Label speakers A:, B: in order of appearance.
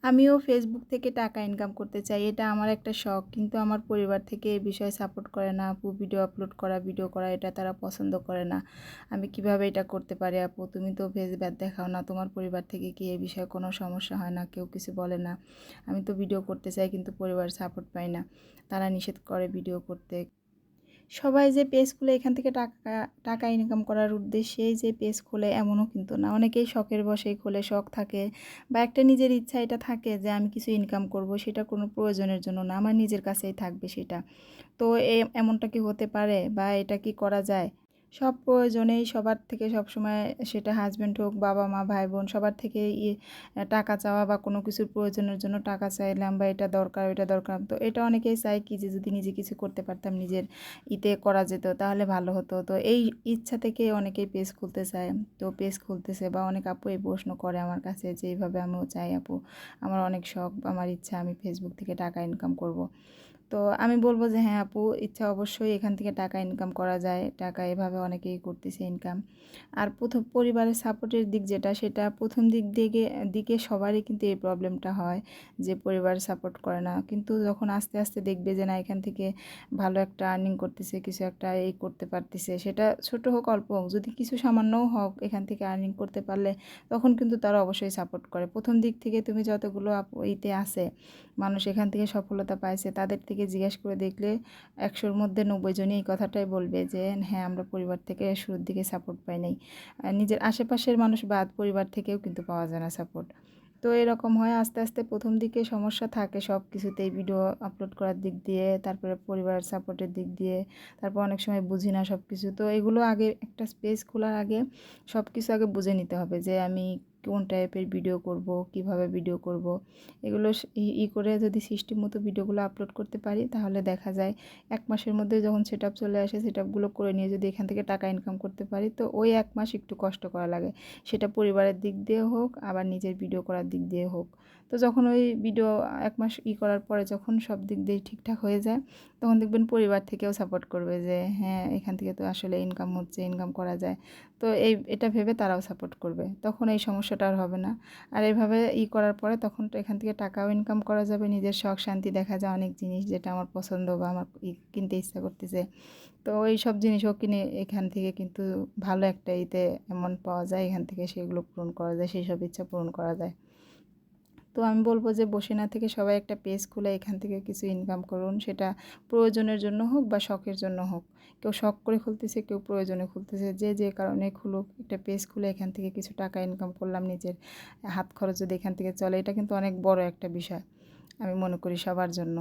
A: আমিও ফেসবুক থেকে টাকা ইনকাম করতে চাই, এটা আমার একটা শখ। কিন্তু আমার পরিবার থেকে এই বিষয়ে সাপোর্ট করে না আপু। ভিডিও আপলোড করা, ভিডিও করা এটা তারা পছন্দ করে না। আমি কিভাবে এটা করতে পারি আপু? তুমি তো ফেস ব্যাড দেখাও না, তোমার পরিবার থেকে কি এই বিষয়ে কোনো সমস্যা হয় না? কেউ কিছু বলে না? আমি তো ভিডিও করতে চাই কিন্তু পরিবার সাপোর্ট পাই না, তারা নিষেধ করে ভিডিও করতে। সবাই যে পেজ খুলে এখান থেকে টাকা টাকা ইনকাম করার উদ্দেশ্যেই যে পেজ খোলে এমনও কিন্তু না। অনেকেই শখের বশেই খোলে, শখ থাকে বা একটা নিজের ইচ্ছা এটা থাকে যে আমি কিছু ইনকাম করব, সেটা কোনো প্রয়োজনের জন্য না, আমার নিজের কাছেই থাকবে সেটা। তো এমনটা কি হতে পারে বা এটা কি করা যায়? সব প্রয়োজনেই সবার থেকে সবসময়, সেটা হাসব্যান্ড হোক, বাবা মা ভাই বোন, সবার থেকে টাকা চাওয়া বা কোনো কিছুর প্রয়োজনের জন্য টাকা চাইলাম বা এটা দরকার ওইটা দরকার, তো এটা অনেকেই চায় কি যে যদি নিজে কিছু করতে পারতাম, নিজের করা যেত তাহলে ভালো হতো। তো এই ইচ্ছা থেকে অনেকেই পেজ খুলতে চায়, তো পেজ খুলতেছে বা অনেক আপু এই প্রশ্ন করে আমার কাছে যে এইভাবে আমিও চাই আপু, আমার অনেক শখ, আমার ইচ্ছা আমি ফেসবুক থেকে টাকা ইনকাম করব। তো আমি বলব যে হ্যাঁ আপু, ইচ্ছা অবশ্যই এখান থেকে টাকা ইনকাম করা যায়, টাকা এভাবে অনেকেই করতেছে ইনকাম। আর প্রথম পরিবারের সাপোর্টের দিক যেটা, সেটা প্রথম দিকে সবারই কিন্তু এই প্রবলেমটা হয় যে পরিবার সাপোর্ট করে না। কিন্তু যখন আস্তে আস্তে দেখবে যে না এখান থেকে ভালো একটা আর্নিং করতেছে, কিছু একটা এই করতে পারতেছে, সেটা ছোট হোক অল্প হোক, যদি কিছু সামান্যও হোক এখান থেকে আর্নিং করতে পারলে, তখন কিন্তু তারা অবশ্যই সাপোর্ট করে। প্রথম দিক থেকে তুমি যতগুলো ইতে আছে মানুষ এখান থেকে সফলতা পাইছে, তাদের থেকে জিজ্ঞেস করে দেখলে ১০০-র মধ্যে ৯০ জনই এই কথাটাই বলবে যে হ্যাঁ আমরা পরিবার থেকে শুরুর দিকে সাপোর্ট পাই নাই। নিজের আশেপাশের মানুষ বাদ পরিবার থেকেও কিন্তু পাওয়া যায় না সাপোর্ট। তো এরকম হয় আস্তে আস্তে, প্রথম দিকে সমস্যা থাকে সব কিছুতেই, ভিডিও আপলোড করার দিক দিয়ে, তারপরে পরিবারের সাপোর্টের দিক দিয়ে, তারপর অনেক সময় বুঝি না সব কিছু। তো এগুলো আগে একটা স্পেস খোলার আগে সব কিছু আগে বুঝে নিতে হবে যে আমি কোন টাইপের ভিডিও করব, কিভাবে ভিডিও করব। এগুলো করে যদি সিস্টেম মতো ভিডিওগুলো আপলোড করতে পারি, তাহলে দেখা যায় ১ মাসের মধ্যে যখন সেটআপ চলে আসে, সেটআপগুলো করে নিয়ে যদি এখান থেকে টাকা ইনকাম করতে পারি, তো ওই ১ মাস একটু কষ্ট করা লাগে। সেটা পরিবারের দিক দিয়ে হোক, আবার নিজের ভিডিও করার দিক দিয়ে হোক। তো যখন ওই ভিডিও ১ মাস করার পরে যখন সব দিক দিয়ে ঠিকঠাক হয়ে যায়, তখন দেখবেন পরিবার থেকেও সাপোর্ট করবে যে হ্যাঁ এখান থেকে তো আসলে ইনকাম হচ্ছে, ইনকাম করা যায়। তো এটা ভেবে তারাও সাপোর্ট করবে। তখন এই সমস্যাটা আর হবে না। আর এভাবে করার পরে তখন তো এখান থেকে টাকাও ইনকাম করা যাবে, নিজের শখ শান্তি দেখা যায়, অনেক জিনিস যেটা আমার পছন্দ বা আমার কিনতে ইচ্ছা করতেছে, তো এই সব জিনিসও কিনে এখান থেকে কিন্তু ভালো একটা অ্যামাউন্ট পাওয়া যায়, এখান থেকে সেগুলো পূরণ করা যায়, সেই সব ইচ্ছা পূরণ করা যায়। তো আমি বলব যে বসে না থেকে সবাই একটা পেজ খুলে এখান থেকে কিছু ইনকাম করুন, সেটা প্রয়োজনের জন্য হোক বা শখের জন্য হোক। কেউ শখ করে খুলতেছে, কেউ প্রয়োজনে খুলতেছে, যে যে কারণে খুলুক, একটা পেজ খুলে এখান থেকে কিছু টাকা ইনকাম করলাম, নিজের হাত খরচ যদি এখান থেকে চলে, এটা কিন্তু অনেক বড় একটা বিষয় আমি মনে করি সবার জন্য।